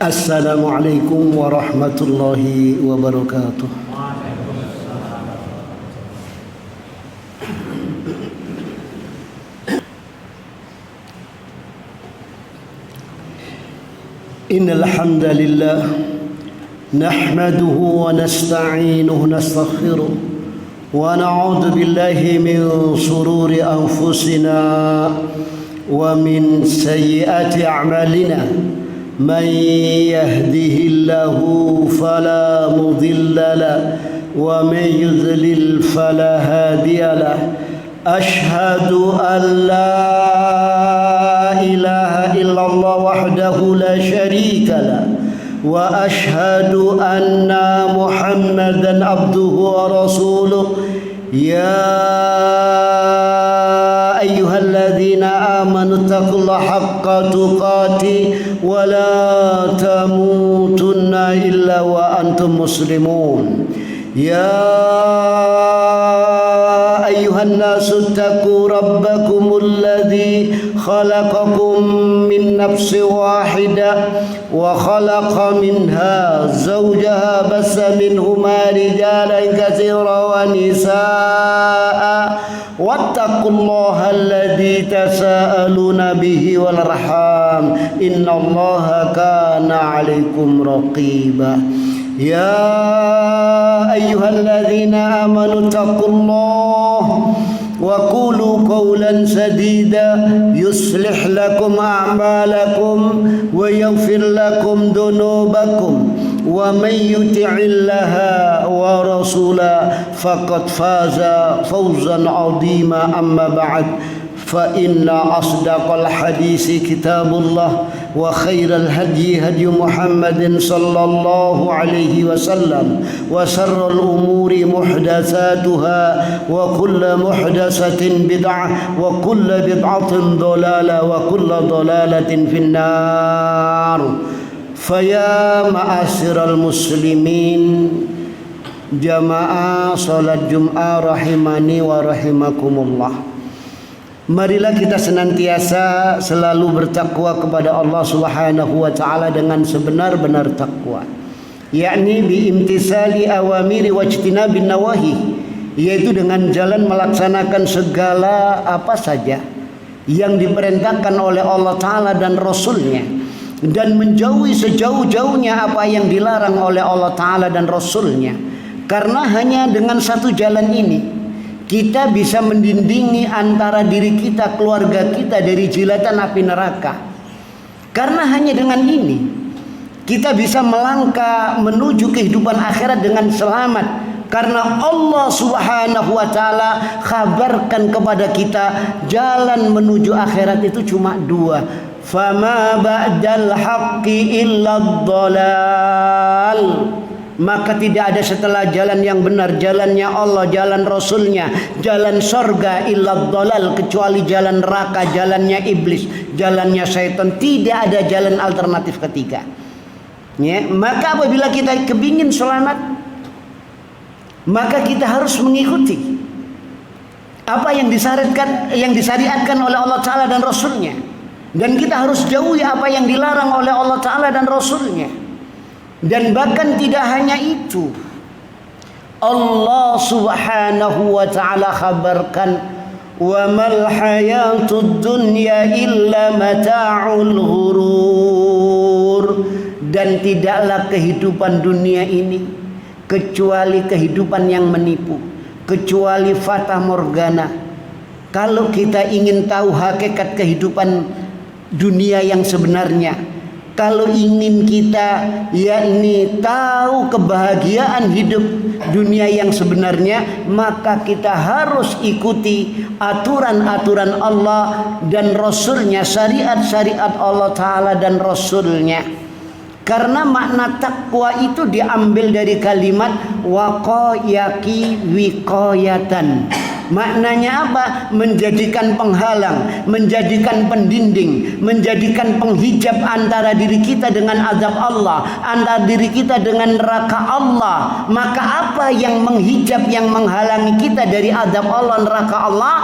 Assalamualaikum warahmatullahi wabarakatuh. Innal hamdalillah nahmaduhu wa nasta'inuhu nastaghfiruh wa na'udzu billahi min shururi anfusina wa min sayyiati a'malina. من يهده الله فلا مضل له ومن يضلل فلا هادي له أشهد أن لا إله إلا الله وحده لا شريك له وأشهد أن محمدا عبده ورسوله يا أيها الذين آمنوا اتقوا الله حق تقاته ولا تموتن إلا وأنتم مسلمون يا أيها الناس اتقوا ربكم الذي خلقكم من نفس واحدة وخلق منها زوجها بث منهما رجالا كثيرا ونساء واتقوا الله الذي تساءلون به والأرحام إن الله كان عليكم رقيبا يا أيها الذين آمنوا اتقوا الله وقولوا قولا سديدا يصلح لكم أعمالكم ويغفر لكم ذنوبكم ومن يطع الله ورسوله فقد فاز فوزا عظيما أما بعد فإن أصدق الحديث كتاب الله وخير الهدي هدي محمد صلى الله عليه وسلم وشر الأمور محدثاتها وكل محدثة بدعة وكل بدعة ضلالة وكل ضلالة في النار فيا معاشر المسلمين jamaah salat Jum'ah rahimani wa rahimakumullah. Marilah kita senantiasa selalu bertakwa kepada Allah Subhanahu wa taala dengan sebenar-benar takwa, yakni biimtisali awamiri wajtinabin nawahi, yaitu dengan jalan melaksanakan segala apa saja yang diperintahkan oleh Allah taala dan Rasulnya, dan menjauhi sejauh-jauhnya apa yang dilarang oleh Allah taala dan Rasulnya. Karena hanya dengan satu jalan ini kita bisa mendindingi antara diri kita, keluarga kita dari jilatan api neraka. Karena hanya dengan ini kita bisa melangkah menuju kehidupan akhirat dengan selamat. Karena Allah Subhanahu wa taala kabarkan kepada kita jalan menuju akhirat itu cuma dua. Fama ba'dal haqqi illa dhalal. Maka tidak ada setelah jalan yang benar, jalannya Allah, jalan Rasulnya, jalan sorga illa dhalal, kecuali jalan neraka, jalannya iblis, jalannya syaitan. Tidak ada jalan alternatif ketiga. Ya, maka apabila kita kepingin selamat, maka kita harus mengikuti apa yang disyariatkan oleh Allah Ta'ala dan Rasulnya, dan kita harus jauhi apa yang dilarang oleh Allah Ta'ala dan Rasulnya. Dan bahkan tidak hanya itu, Allah Subhanahu wa taala kabarkan, wa mal hayatud dunya illa mata'ul ghurur, dan tidaklah kehidupan dunia ini kecuali kehidupan yang menipu, kecuali fata morgana. Kalau kita ingin tahu hakikat kehidupan dunia yang sebenarnya, kalau ingin kita yakni tahu kebahagiaan hidup dunia yang sebenarnya, maka kita harus ikuti aturan-aturan Allah dan Rasulnya, syariat-syariat Allah Ta'ala dan Rasulnya. Karena makna takwa itu diambil dari kalimat waqayaki wiqayatan, Maknanya apa? Menjadikan penghalang, menjadikan pendinding, menjadikan penghijab antara diri kita dengan azab Allah, antara diri kita dengan neraka Allah. Maka apa yang menghijab, yang menghalangi kita dari azab Allah, neraka Allah?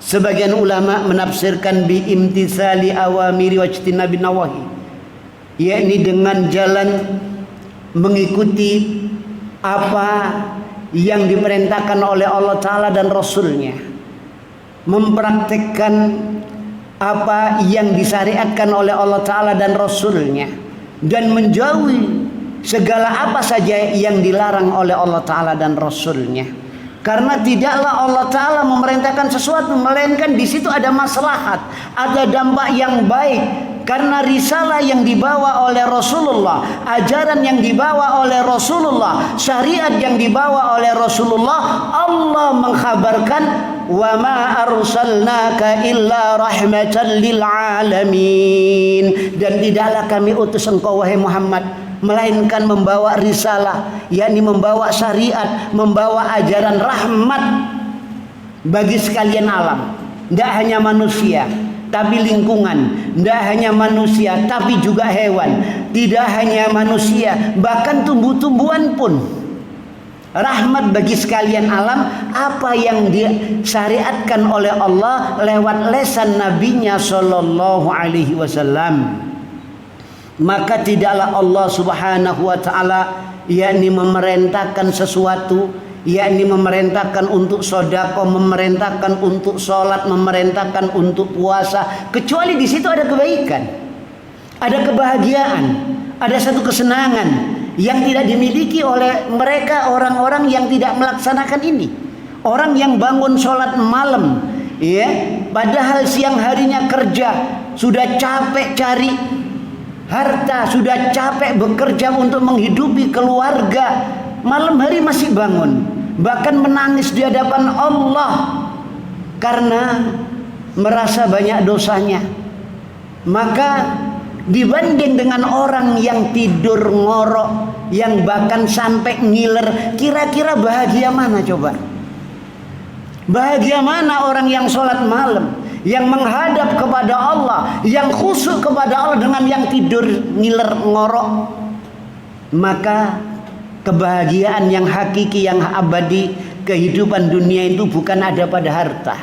Sebagian ulama menafsirkan bi imtisali awamiri wa ijtinabi nawahi, yakni dengan jalan mengikuti apa yang diperintahkan oleh Allah Ta'ala dan Rasulnya, mempraktikkan apa yang disyariatkan oleh Allah Ta'ala dan Rasulnya, dan menjauhi segala apa saja yang dilarang oleh Allah Ta'ala dan Rasulnya. Karena tidaklah Allah Ta'ala memerintahkan sesuatu melainkan di situ ada maslahat, ada dampak yang baik. Karena risalah yang dibawa oleh Rasulullah, ajaran yang dibawa oleh Rasulullah, syariat yang dibawa oleh Rasulullah, Allah mengkhabarkan wa ma arsalnaka illa rahmatan lil alamin, dan tidaklah kami utus engkau wahai Muhammad melainkan membawa risalah, yakni membawa syariat, membawa ajaran rahmat bagi sekalian alam. Tidak hanya manusia tapi lingkungan, tidak hanya manusia tapi juga hewan, tidak hanya manusia bahkan tumbuh-tumbuhan pun. Rahmat bagi sekalian alam, apa yang disyariatkan oleh Allah lewat lisan nabinya sallallahu alaihi wasallam. Maka tidaklah Allah Subhanahu wa taala yakni memerintahkan sesuatu, yakni memerintahkan untuk sedekah, memerintahkan untuk sholat, memerintahkan untuk puasa, kecuali di situ ada kebaikan, ada kebahagiaan, ada satu kesenangan yang tidak dimiliki oleh mereka orang-orang yang tidak melaksanakan ini. Orang yang bangun sholat malam, ya, padahal siang harinya kerja, sudah capek cari harta, sudah capek bekerja untuk menghidupi keluarga, malam hari masih bangun, bahkan menangis di hadapan Allah karena merasa banyak dosanya. Maka dibanding dengan orang yang tidur ngorok, yang bahkan sampai ngiler, kira-kira bahagia mana coba? Bahagia mana orang yang sholat malam, yang menghadap kepada Allah, yang khusyuk kepada Allah dengan yang tidur ngiler ngorok? Maka kebahagiaan yang hakiki, yang abadi, kehidupan dunia itu bukan ada pada harta,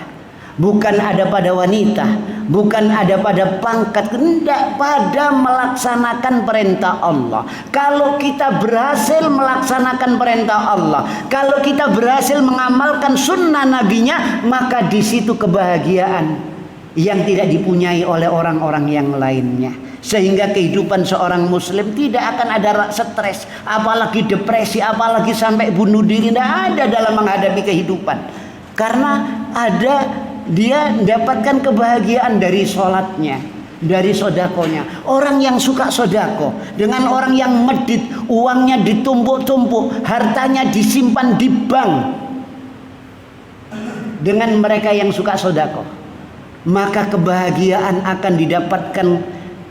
bukan ada pada wanita, bukan ada pada pangkat, tidak, pada melaksanakan perintah Allah. Kalau kita berhasil melaksanakan perintah Allah, kalau kita berhasil mengamalkan sunnah nabinya, maka di situ kebahagiaan yang tidak dipunyai oleh orang-orang yang lainnya. Sehingga kehidupan seorang muslim tidak akan ada stres, apalagi depresi, apalagi sampai bunuh diri. Tidak ada dalam menghadapi kehidupan, karena ada dia mendapatkan kebahagiaan dari sholatnya, dari sodakonya. Orang yang suka sodako dengan orang yang medit, uangnya ditumpuk-tumpuk, hartanya disimpan di bank, dengan mereka yang suka sodako, maka kebahagiaan akan didapatkan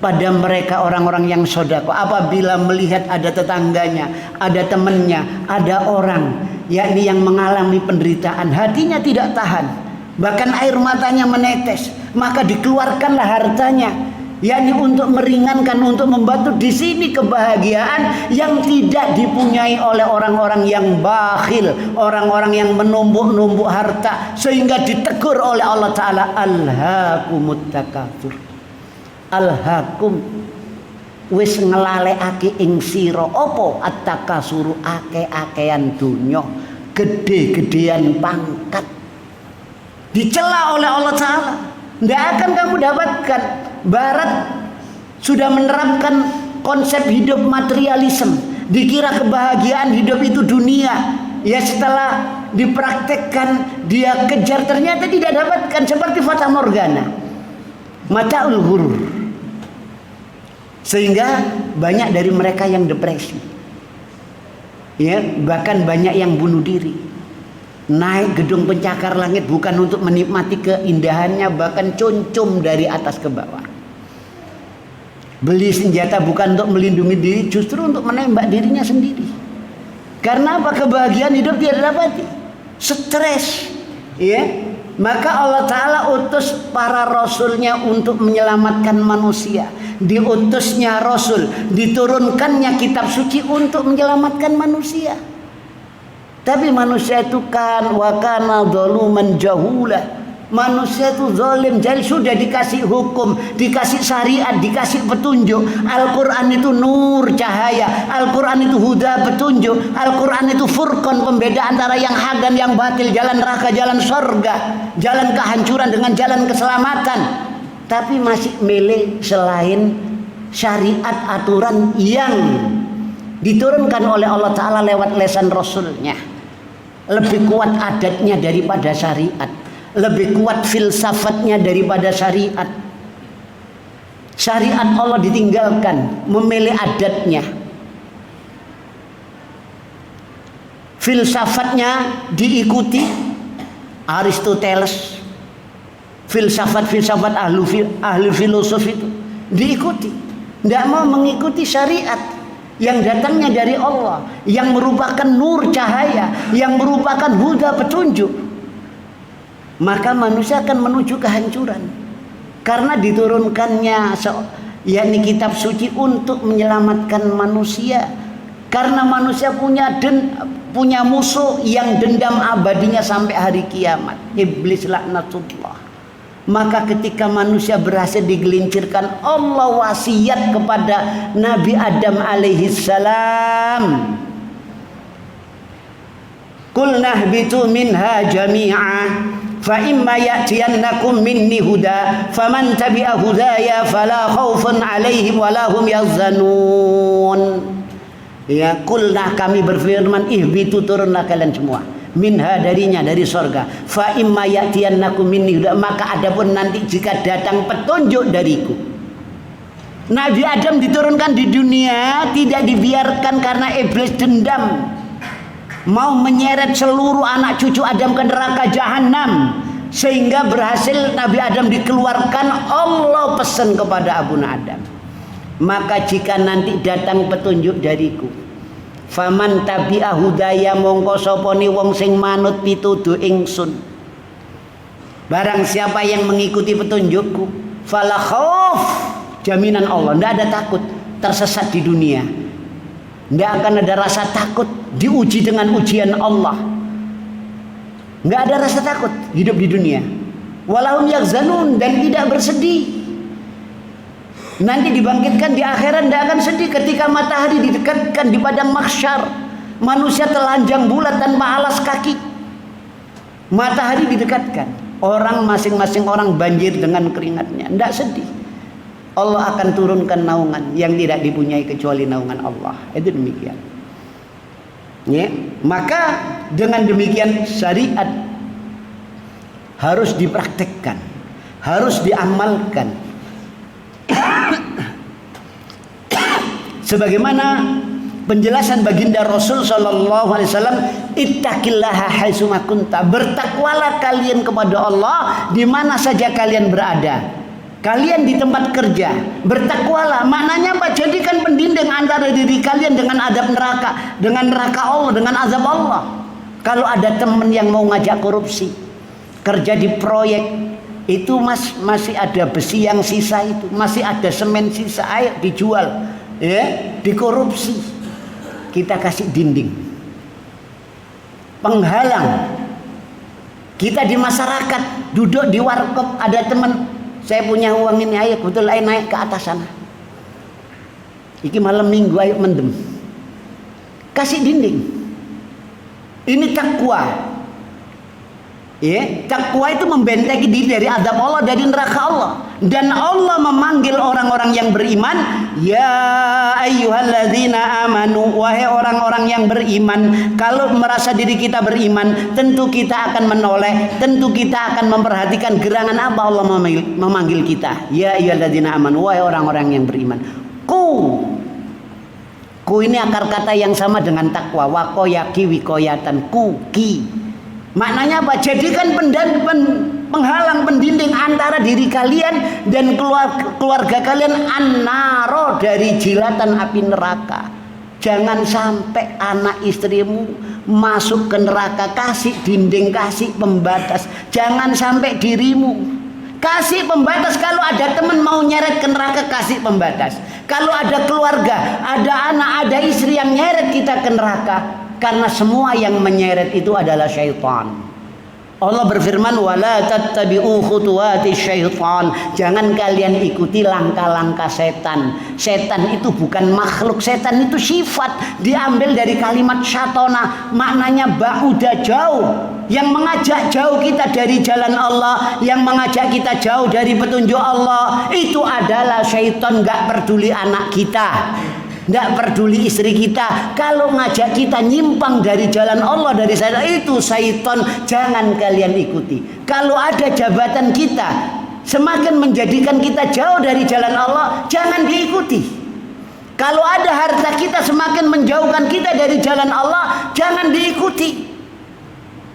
pada mereka orang-orang yang sodako. Apabila melihat ada tetangganya, ada temannya, ada orang yakni yang mengalami penderitaan, hatinya tidak tahan, bahkan air matanya menetes, maka dikeluarkanlah hartanya, yakni untuk meringankan, untuk membantu. Di sini kebahagiaan yang tidak dipunyai oleh orang-orang yang bakhil, orang-orang yang menumbuk-numbuk harta, sehingga ditegur oleh Allah Ta'ala, alhaakumut takatsur, alhaakum wis ngelalekake ing sira apa at-takasuru, ake-akean dunya, gede-gedean pangkat. Dicela oleh Allah Ta'ala, tidak akan kamu dapatkan. Barat sudah menerapkan konsep hidup materialisme, dikira kebahagiaan hidup itu dunia. Ya, setelah dipraktekkan dia kejar, ternyata tidak dapatkan, seperti fata morgana, mataul ghurur. Sehingga banyak dari mereka yang depresi, ya, bahkan banyak yang bunuh diri. Naik gedung pencakar langit bukan untuk menikmati keindahannya, bahkan concom dari atas ke bawah. Beli senjata bukan untuk melindungi diri, justru untuk menembak dirinya sendiri. Karena apa? Kebahagiaan hidup dia dapati. Stres, Ya, maka Allah Ta'ala utus para rasulnya untuk menyelamatkan manusia. Diutusnya rasul, diturunkannya kitab suci untuk menyelamatkan manusia. Tapi manusia itu kan wakana zaluman jahula. Manusia itu zalim, jadi sudah dikasih hukum, dikasih syariat, dikasih petunjuk. Al-Quran itu nur cahaya, Al-Quran itu huda petunjuk, Al-Quran itu furqan pembeda antara yang hak dan yang batil, jalan neraka, jalan surga, jalan kehancuran dengan jalan keselamatan. Tapi masih milih selain syariat aturan yang diturunkan oleh Allah Ta'ala lewat lisan Rasulnya. Lebih kuat adatnya daripada syariat, lebih kuat filsafatnya daripada syariat. Syariat Allah ditinggalkan, memilih adatnya. Filsafatnya diikuti Aristoteles. Filsafat ahli filosofi itu diikuti. Tidak mau mengikuti syariat yang datangnya dari Allah, yang merupakan nur cahaya, yang merupakan huda petunjuk. Maka manusia akan menuju kehancuran karena diturunkannya yakni kitab suci untuk menyelamatkan manusia. Karena manusia punya musuh yang dendam abadinya sampai hari kiamat, iblis laknatullah. Maka ketika manusia berhasil digelincirkan, Allah wasiat kepada Nabi Adam alaihi salam, qulna ihbitu minha jami'a fa imma ya'tiyannakum minni huda faman tabi'a hudaya fala khaufun 'alaihim wala hum yahzanun. Ya, qulna kami berfirman, ihbitu turunlah kalian semua, minha darinya, dari sorga, fa imma ya'tiyannakum minni huda, maka adapun nanti jika datang petunjuk dariku. Nabi Adam diturunkan di dunia tidak dibiarkan karena iblis dendam, mau menyeret seluruh anak cucu Adam ke neraka jahanam, sehingga berhasil Nabi Adam dikeluarkan. Allah pesan kepada Abuna Adam, maka jika nanti datang petunjuk dariku, faman tabi'a hudaya mongko soponi wong sing manut pituduh ingsun, barang siapa yang mengikuti petunjukku, fala khauf, jaminan Allah, tidak ada takut tersesat di dunia, tidak akan ada rasa takut diuji dengan ujian Allah, nggak ada rasa takut hidup di dunia. Walahum yahzanun, dan tidak bersedih. Nanti dibangkitkan di akhirat tidak akan sedih ketika matahari didekatkan di padang mahsyar, manusia telanjang bulat tanpa alas kaki, matahari didekatkan, orang masing-masing orang banjir dengan keringatnya, tidak sedih. Allah akan turunkan naungan yang tidak dipunyai kecuali naungan Allah. Itu demikian. Ya, maka dengan demikian syariat harus dipraktekkan, harus diamalkan. Sebagaimana penjelasan baginda Rasul sallallahu alaihi wasallam, ittaqillaha haitsuma kunta, bertakwalah kalian kepada Allah di mana saja kalian berada. Kalian di tempat kerja, bertakwalah. Maknanya apa? Jadikan pendinding antara diri kalian dengan adab neraka, dengan neraka Allah, dengan azab Allah. Kalau ada teman yang mau ngajak korupsi, kerja di proyek, itu masih ada besi yang sisa, itu masih ada semen sisa, ayo dijual, ya, dikorupsi. Kita kasih dinding penghalang. Kita di masyarakat duduk di warkop, ada teman, saya punya uang ini, ayo betul, ayo naik ke atas sana, iki malam minggu, ayo mendem, kasih dinding. Ini takwa. Ya, takwa itu membentengi diri dari azab Allah, dari neraka Allah. Dan Allah memanggil orang-orang yang beriman, ya ayyuhalladzina amanu, wahai orang-orang yang beriman. Kalau merasa diri kita beriman, tentu kita akan menoleh, tentu kita akan memperhatikan gerangan apa Allah memanggil kita. Ya ayyuhalladzina amanu, wahai orang-orang yang beriman. Ku ini akar kata yang sama dengan takwa. Wakoyaki wikoyatan, ki. Maknanya apa? Jadikan penghalang, pendinding antara diri kalian dan keluarga kalian, annaro, dari jilatan api neraka. Jangan sampai anak istrimu masuk ke neraka, kasih dinding, kasih pembatas. Jangan sampai dirimu. Kasih pembatas. Kalau ada teman mau nyeret ke neraka, kasih pembatas. Kalau ada keluarga, ada anak, ada istri yang nyeret kita ke neraka, karena semua yang menyeret itu adalah syaitan. Allah berfirman, wala tattabi'u khutuwati syaitan. Jangan kalian ikuti langkah-langkah setan. Setan itu bukan makhluk, setan itu sifat. Diambil dari kalimat syatona, maknanya ba'uda, jauh. Yang mengajak jauh kita dari jalan Allah, yang mengajak kita jauh dari petunjuk Allah, itu adalah syaitan. Gak peduli anak kita, tidak peduli istri kita, kalau ngajak kita nyimpang dari jalan Allah, dari syaitan, itu syaitan. Jangan kalian ikuti. Kalau ada jabatan kita semakin menjadikan kita jauh dari jalan Allah, jangan diikuti. Kalau ada harta kita semakin menjauhkan kita dari jalan Allah, jangan diikuti.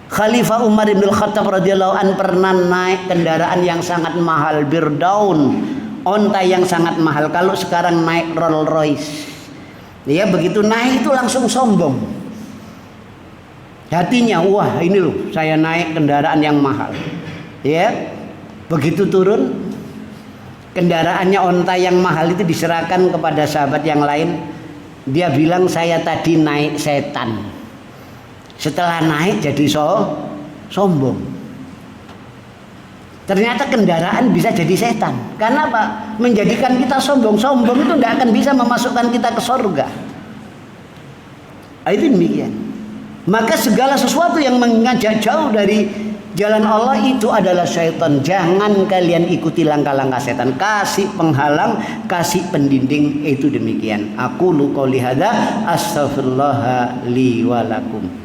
Khalifah Umar bin Khattab radhiyallahu an pernah naik kendaraan yang sangat mahal, Birdaun, onta yang sangat mahal. Kalau sekarang naik Rolls Royce, dia begitu naik itu langsung sombong. Hatinya, wah ini loh saya naik kendaraan yang mahal. Ya, begitu turun kendaraannya onta yang mahal itu diserahkan kepada sahabat yang lain. Dia bilang, saya tadi naik setan. Setelah naik jadi sombong. Ternyata kendaraan bisa jadi setan. Karena apa? Menjadikan kita sombong. Sombong itu tidak akan bisa memasukkan kita ke surga. Itu demikian. Maka segala sesuatu yang mengajak jauh dari jalan Allah itu adalah syaitan. Jangan kalian ikuti langkah-langkah setan. Kasih penghalang, kasih pendinding. Itu demikian. Aku qouli hadza astaghfirullah li wa lakum.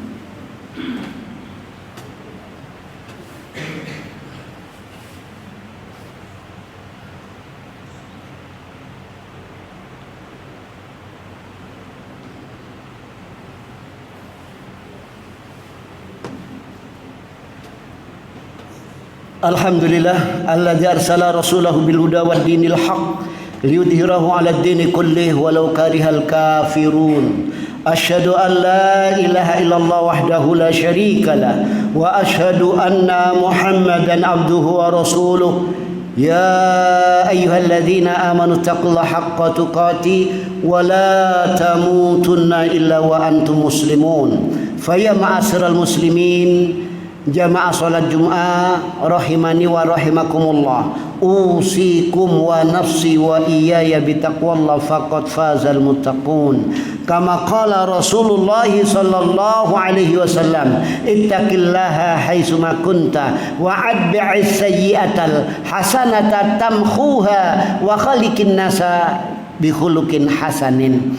Alhamdulillah alladzi arsala rasulahu bil huda wad dinil haq liyudhhirahu 'alad dini kullih walau karihal kafirun. Asyhadu an la ilaha illallah wahdahu la syarikalah wa asyhadu anna Muhammadan abduhu wa rasuluh. Ya ayyuhalladzina amanu taqullaha haqqa tuqatih wa la tamutunna illa wa antum muslimun. Faya ma'asyiral muslimin, jamaah salat Jum'ah rahimani wa rahimakumullah, usikum wa nafsi wa iyaya bitaqwallah faqad fazal muttaqun. Kama qala Rasulullah sallallahu alaihi wasallam, ittaqillaha haitsuma kunta wa atbi'is sayyi'atal hasanata tamkhuha wa khaliqin nasa bi khuluqin hasanin.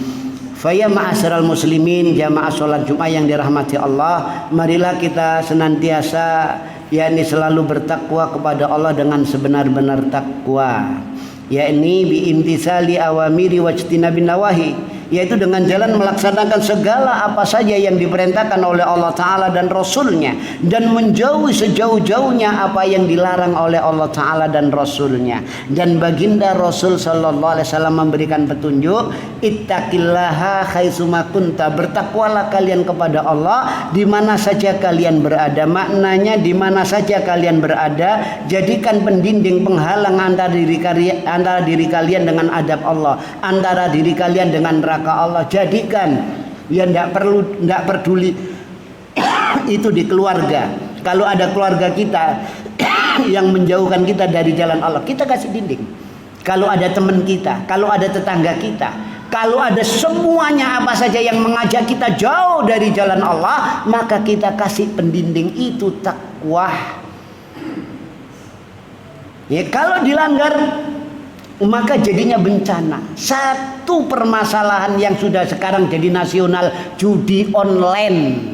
Faya ma'asyiral muslimin, jamaah salat Jumat yang dirahmati Allah, marilah kita senantiasa yakni selalu bertakwa kepada Allah dengan sebenar-benar takwa, yakni biimtisali awamiri wajtinabin nawahi, yaitu dengan jalan melaksanakan segala apa saja yang diperintahkan oleh Allah Ta'ala dan Rasulnya, dan menjauhi sejauh-jauhnya apa yang dilarang oleh Allah Ta'ala dan Rasulnya. Dan baginda Rasul Sallallahu Alaihi Wasallam memberikan petunjuk, ittaqillaha haitsuma kunta, bertakwalah kalian kepada Allah di mana saja kalian berada. Maknanya di mana saja kalian berada, jadikan pendinding penghalang antara diri kalian dengan adab Allah, antara diri kalian dengan neraka Allah. Jadikan ya, tidak peduli itu di keluarga. Kalau ada keluarga kita yang menjauhkan kita dari jalan Allah, kita kasih dinding. Kalau ada teman kita, kalau ada tetangga kita, kalau ada semuanya apa saja yang mengajak kita jauh dari jalan Allah, maka kita kasih pendinding. Itu takwa. Ya, kalau dilanggar maka jadinya bencana. Satu permasalahan yang sudah sekarang jadi nasional, judi online.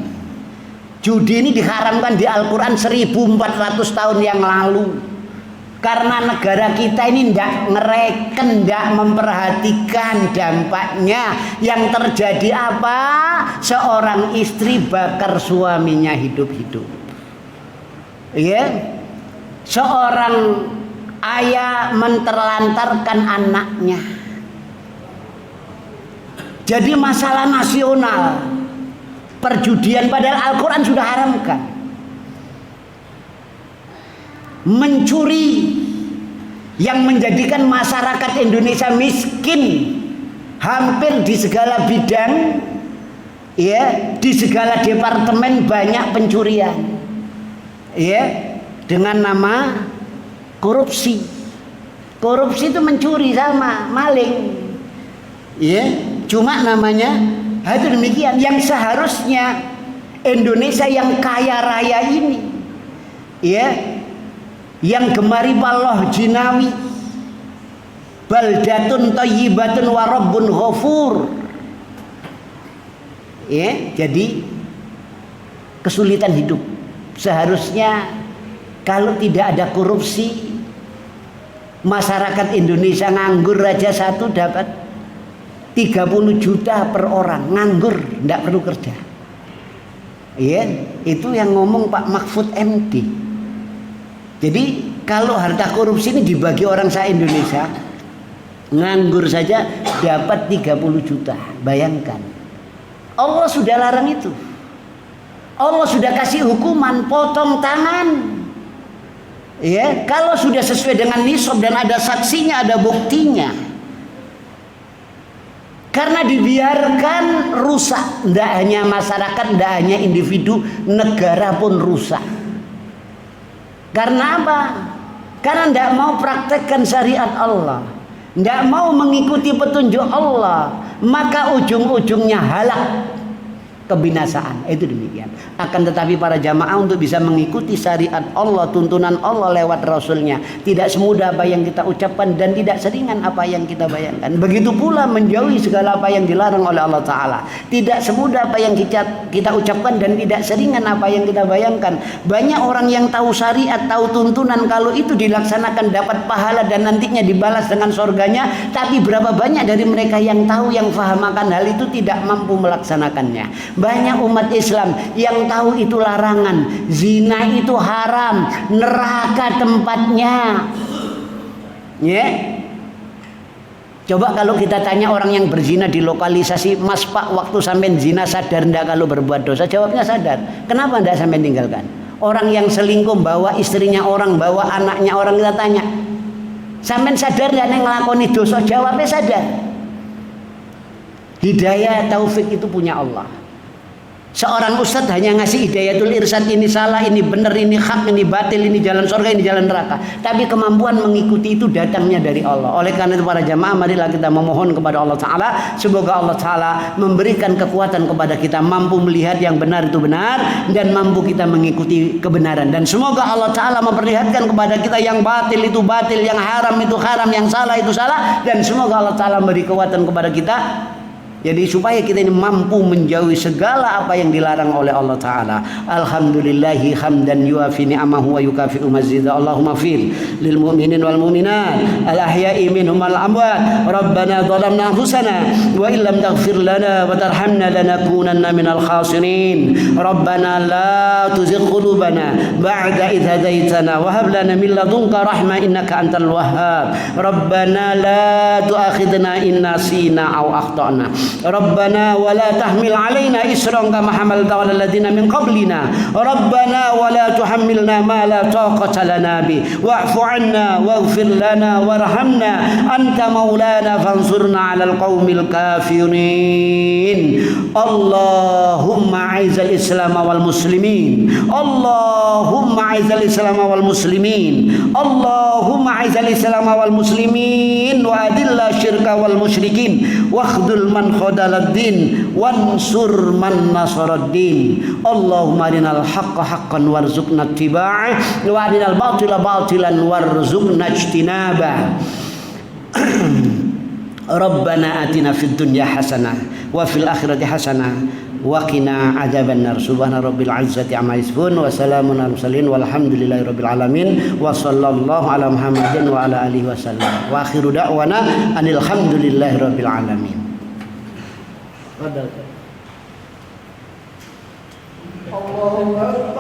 Judi ini diharamkan di Al-Quran 1400 tahun yang lalu. Karena negara kita ini tidak memperhatikan dampaknya. Yang terjadi apa? Seorang istri bakar suaminya hidup-hidup. Ya? Seorang ayah menterlantarkan anaknya. Jadi masalah nasional. Perjudian padahal Al-Quran sudah haramkan. Mencuri yang menjadikan masyarakat Indonesia miskin hampir di segala bidang, ya, di segala departemen banyak pencurian, ya, dengan nama korupsi. Korupsi itu mencuri sama maling, ya, cuma namanya itu demikian. Yang seharusnya Indonesia yang kaya raya ini, ya, yang gemari Allah jinawi, baldatun thayyibatun wa rabbun ghafur, ya, jadi kesulitan hidup. Seharusnya kalau tidak ada korupsi, masyarakat Indonesia nganggur aja satu dapat 30 juta per orang, nganggur, tidak perlu kerja. Ya, itu yang ngomong Pak Mahfud MD. Jadi kalau harta korupsi ini dibagi orang se-Indonesia, nganggur saja dapat 30 juta. Bayangkan. Allah sudah larang itu. Allah sudah kasih hukuman potong tangan. Ya, kalau sudah sesuai dengan nisab dan ada saksinya, ada buktinya. Karena dibiarkan rusak, tidak hanya masyarakat, tidak hanya individu, negara pun rusak. Karena apa? Karena tidak mau praktekkan syariat Allah, tidak mau mengikuti petunjuk Allah, maka ujung-ujungnya halak, kebinasaan. Itu demikian. Akan tetapi para jamaah untuk bisa mengikuti syariat Allah, tuntunan Allah lewat Rasulnya, tidak semudah apa yang kita ucapkan dan tidak seringan apa yang kita bayangkan. Begitu pula menjauhi segala apa yang dilarang oleh Allah Ta'ala, tidak semudah apa yang kita ucapkan dan tidak seringan apa yang kita bayangkan. Banyak orang yang tahu syariat, tahu tuntunan, kalau itu dilaksanakan dapat pahala dan nantinya dibalas dengan surganya, tapi berapa banyak dari mereka yang tahu, yang faham akan hal itu, tidak mampu melaksanakannya. Banyak umat Islam yang tahu itu larangan, zina itu haram, neraka tempatnya. Ya. Coba kalau kita tanya orang yang berzina di lokalisasi, Mas Pak, waktu sampai zina sadar ndak kalau berbuat dosa? Jawabnya sadar. Kenapa ndak sampai tinggalkan? Orang yang selingkuh bawa istrinya orang, bawa anaknya orang, kita tanya, sampai sadar ndak nek nglakoni dosa? Jawabnya sadar. Hidayah taufik itu punya Allah. Seorang ustadz hanya ngasih hidayatul irsyad, ini salah, ini benar, ini hak, ini batil, ini jalan surga, ini jalan neraka. Tapi kemampuan mengikuti itu datangnya dari Allah. Oleh karena itu para jamaah, marilah kita memohon kepada Allah Ta'ala, semoga Allah Ta'ala memberikan kekuatan kepada kita, mampu melihat yang benar itu benar, dan mampu kita mengikuti kebenaran. Dan semoga Allah Ta'ala memperlihatkan kepada kita yang batil itu batil, yang haram itu haram, yang salah itu salah. Dan semoga Allah Ta'ala memberi kekuatan kepada kita, jadi supaya kita ini mampu menjauhi segala apa yang dilarang oleh Allah Ta'ala. Alhamdulillahi hamdan yuafi ni'amahu wa yukafi'u mazida. Allahumma fir lil mu'minin wal mu'minat al ahya'i minhum al amwat. Rabbana zalamna anfusana wa illam taghfir lana wa tarhamna lanakunanna minal khasirin. Rabbana la tuzigh qulubana ba'da idh hadaitana wa hab lana min ladunka rahmah innaka antal wahhab. Rabbana la tu'akhidna in nasina aw akhtana. Rabbana wa la tahmil alaina isran kama hamalta 'alal ladzina min qablina. Rabbana wa la tuhammilna ma la taqata lana bi. Wa'fu 'anna waghfir lana warhamna anta maulana fansurna 'alal qaumil kafirin. Allahumma 'aizal Islam wal muslimin. Allahumma 'aizal Islam wal muslimin. Allahumma 'aizal Islam wal muslimin wa adilla syirka wal musyrikin wakhdul man khadaladdin wansur man nasaraddin. Allahumma arinal haqqa haqqan warzuqna ittiba'ah wa arinal batila batilan warzuqna ijtinabah. Rabbana atina fid dunya hasanah wa fil akhirati hasanah wa qina adzabannar. Subhana rabbil izzati amma yasifun wa salamun alal mursalin walhamdulillahi rabbil alamin wa sallallahu ala Muhammadin wa ala alihi wasallam. Wa akhiru da'wana anil hamdulillahi rabbil alamin. Allahu Akbar.